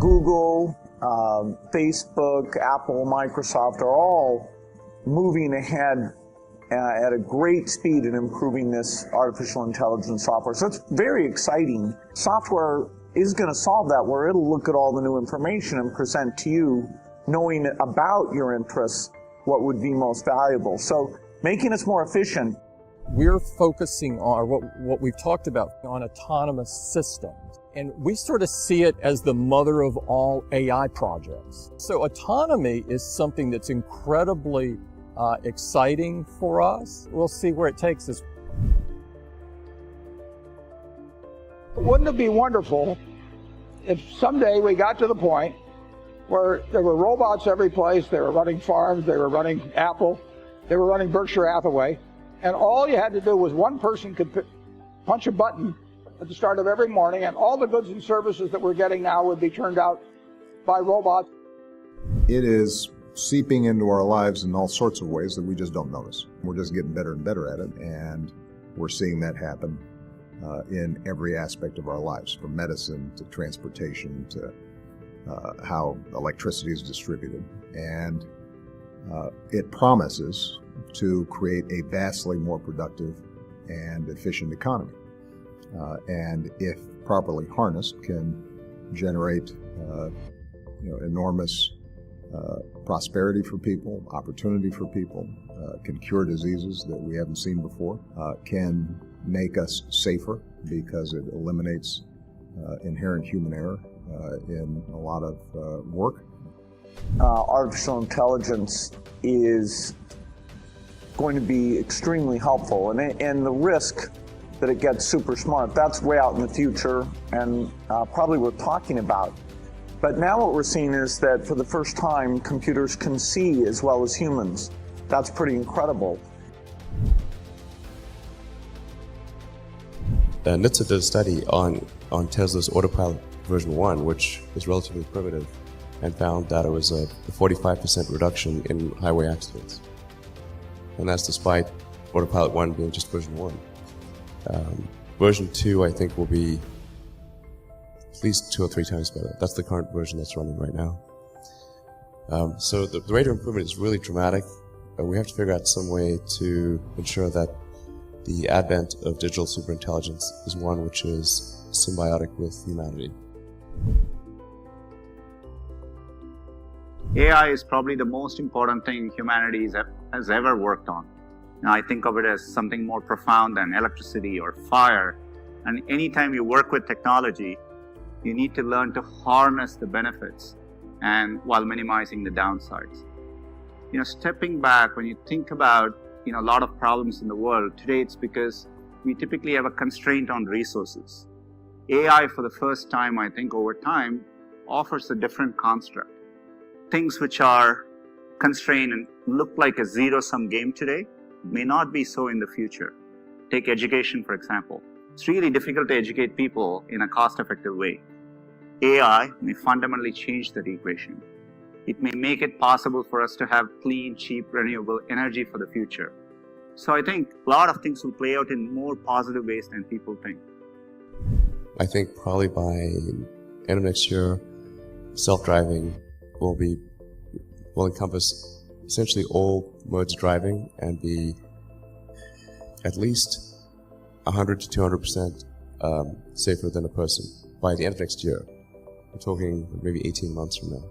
Google, Facebook, Apple, Microsoft are all moving ahead at a great speed in improving this artificial intelligence software. So it's very exciting. Software is going to solve that, where it'll look at all the new information and present to you, knowing about your interests, what would be most valuable. So making us more efficient. We're focusing on what we've talked about on autonomous systems. And we sort of see it as the mother of all AI projects. So autonomy is something that's incredibly exciting for us. We'll see where it takes us. Wouldn't it be wonderful if someday we got to the point where there were robots every place, they were running farms, they were running Apple, they were running Berkshire Hathaway, and all you had to do was one person could punch a button at the start of every morning, and all the goods and services that we're getting now would be turned out by robots. It is seeping into our lives in all sorts of ways that we just don't notice. We're just getting better and better at it, and we're seeing that happen in every aspect of our lives, from medicine to transportation to how electricity is distributed. And it promises to create a vastly more productive and efficient economy. And if properly harnessed, can generate enormous prosperity for people, opportunity for people, can cure diseases that we haven't seen before, can make us safer because it eliminates inherent human error in a lot of work. Artificial intelligence is going to be extremely helpful, and the risk that it gets super smart, that's way out in the future and probably worth talking about. But now what we're seeing is that for the first time, computers can see as well as humans. That's pretty incredible. NHTSA did a study on Tesla's Autopilot version 1, which is relatively primitive, and found that it was a 45% reduction in highway accidents. And that's despite Autopilot 1 being just version 1. Version 2, I think, will be at least 2 or 3 times better. That's the current version that's running right now. So the rate of improvement is really dramatic. We have to figure out some way to ensure that the advent of digital superintelligence is one which is symbiotic with humanity. AI is probably the most important thing humanity has ever worked on. Now, I think of it as something more profound than electricity or fire. And anytime you work with technology, you need to learn to harness the benefits and while minimizing the downsides. Stepping back, when you think about a lot of problems in the world today, it's because we typically have a constraint on resources. AI, for the first time, I think over time, offers a different construct. Things which are constrained and look like a zero-sum game today may not be so in the future. Take education, for example. It's really difficult to educate people in a cost-effective way. AI may fundamentally change that equation. It may make it possible for us to have clean, cheap, renewable energy for the future. So I think a lot of things will play out in more positive ways than people think. I think probably by end of next year, self-driving will encompass essentially all modes of driving and be at least 100 to 200% safer than a person by the end of next year. We're talking maybe 18 months from now.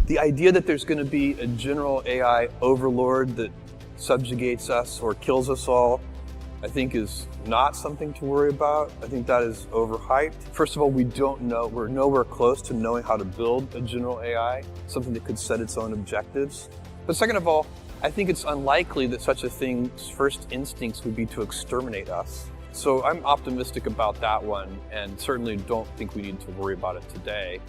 The idea that there's going to be a general AI overlord that subjugates us or kills us all, I think is not something to worry about. I think that is overhyped. First of all, we don't know, we're nowhere close to knowing how to build a general AI, something that could set its own objectives. But second of all, I think it's unlikely that such a thing's first instincts would be to exterminate us. So I'm optimistic about that one, and certainly don't think we need to worry about it today.